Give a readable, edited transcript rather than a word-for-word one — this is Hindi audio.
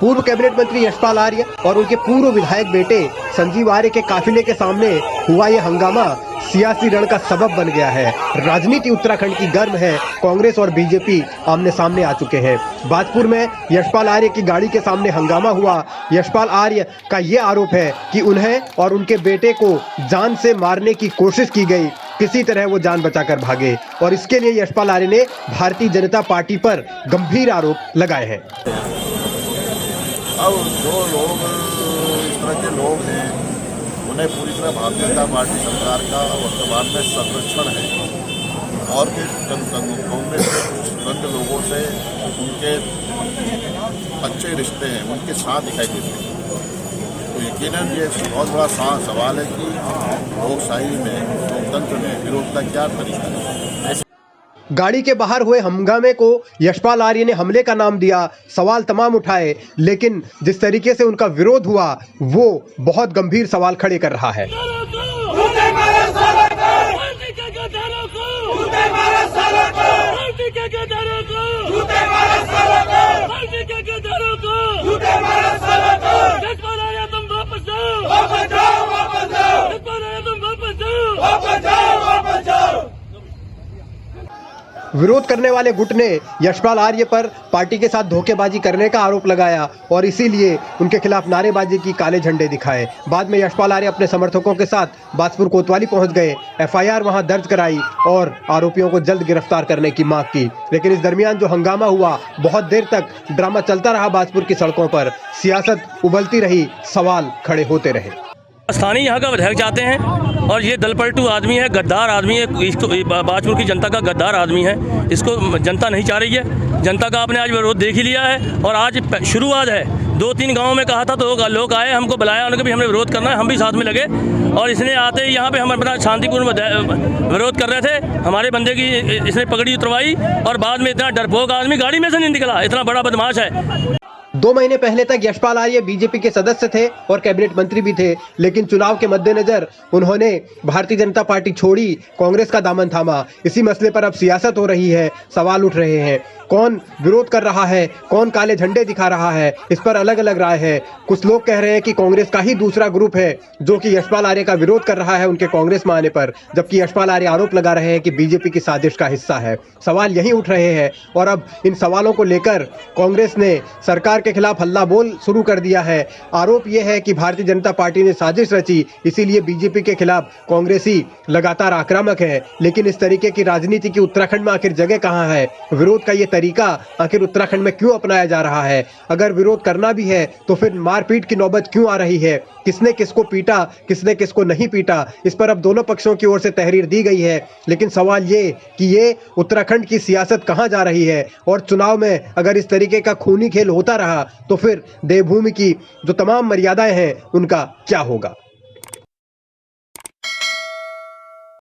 पूर्व कैबिनेट मंत्री यशपाल आर्य और उनके पूर्व विधायक बेटे संजीव आर्य के काफिले के सामने हुआ ये हंगामा सियासी रण का सबब बन गया है। राजनीति उत्तराखंड की गर्म है। कांग्रेस और बीजेपी आमने सामने आ चुके हैं। बाजपुर में यशपाल आर्य की गाड़ी के सामने हंगामा हुआ। यशपाल आर्य का ये आरोप है कि उन्हें और उनके बेटे को जान से मारने की कोशिश की गई, किसी तरह वो जान बचाकर भागे और इसके लिए यशपाल आर्य ने भारतीय जनता पार्टी पर गंभीर आरोप लगाए हैं। अब जो लोग इस तरह के लोग हैं उन्हें पूरी तरह भारतीय जनता पार्टी सरकार का वर्तमान में संरक्षण है और कांग्रेस के कुछ दंड लोगों से उनके अच्छे रिश्ते हैं, उनके साथ दिखाई देते हैं। तो यकीनन ये बहुत बड़ा सवाल है कि लोकशाही में, लोकतंत्र में विरोध का क्या तरीका है। गाड़ी के बाहर हुए हंगामे को यशपाल आर्य ने हमले का नाम दिया, सवाल तमाम उठाए, लेकिन जिस तरीके से उनका विरोध हुआ वो बहुत गंभीर सवाल खड़े कर रहा है। विरोध करने वाले गुट ने यशपाल आर्य पर पार्टी के साथ धोखेबाजी करने का आरोप लगाया और इसीलिए उनके खिलाफ नारेबाजी की, काले झंडे दिखाए। बाद में यशपाल आर्य अपने समर्थकों के साथ बाजपुर कोतवाली पहुंच गए, एफआईआर वहां दर्ज कराई और आरोपियों को जल्द गिरफ्तार करने की मांग की। लेकिन इस दरमियान जो हंगामा हुआ, बहुत देर तक ड्रामा चलता रहा। बाजपुर की सड़कों पर सियासत उबलती रही, सवाल खड़े होते रहे। स्थानीय यहाँ का विधायक चाहते हैं और ये दलपलटू आदमी है, गद्दार आदमी है। इसको बाजपुर की जनता का गद्दार आदमी है, इसको जनता नहीं चाह रही है। जनता का आपने आज विरोध देख ही लिया है और आज शुरुआत है। 2-3 गांवों में कहा था तो लोग आए, हमको बुलाया, उन्होंने भी हमें विरोध करना है, हम भी साथ में लगे और इसने आते ही यहाँ पे हम अपना शांतिपूर्ण विरोध कर रहे थे। हमारे बंदे की इसने पगड़ी उतरवाई और बाद में इतना डरपोक आदमी गाड़ी में से नहीं निकला, इतना बड़ा बदमाश है। 2 महीने पहले तक यशपाल आर्य बीजेपी के सदस्य थे और कैबिनेट मंत्री भी थे, लेकिन चुनाव के मद्देनजर उन्होंने भारतीय जनता पार्टी छोड़ी, कांग्रेस का दामन थामा। इसी मसले पर अब सियासत हो रही है, सवाल उठ रहे हैं। कौन विरोध कर रहा है, कौन काले झंडे दिखा रहा है, इस पर अलग अलग राय है। कुछ लोग कह रहे हैं कि कांग्रेस का ही दूसरा ग्रुप है जो कि यशपाल आर्य का विरोध कर रहा है उनके कांग्रेस में आने पर, जबकि यशपाल आर्य आरोप लगा रहे हैं कि बीजेपी की साजिश का हिस्सा है। सवाल यही उठ रहे हैं और अब इन सवालों को लेकर कांग्रेस ने सरकार के खिलाफ हल्ला बोल शुरू कर दिया है। आरोप यह है कि भारतीय जनता पार्टी ने साजिश रची, इसीलिए बीजेपी के खिलाफ कांग्रेसी लगातार आक्रामक है। लेकिन इस तरीके की राजनीति की उत्तराखंड में आखिर जगह कहां है? विरोध का ये तरीका आखिर उत्तराखंड में क्यों अपनाया जा रहा है? अगर विरोध करना भी है तो फिर मारपीट की नौबत क्यों आ रही है? किसने किसको पीटा, किसने किसको नहीं पीटा, इस पर अब दोनों पक्षों की ओर से तहरीर दी गई है। लेकिन सवाल ये कि ये उत्तराखंड की सियासत कहां जा रही है और चुनाव में अगर इस तरीके का खूनी खेल होता रहा तो फिर देवभूमि की जो तमाम मर्यादाएं हैं उनका क्या होगा?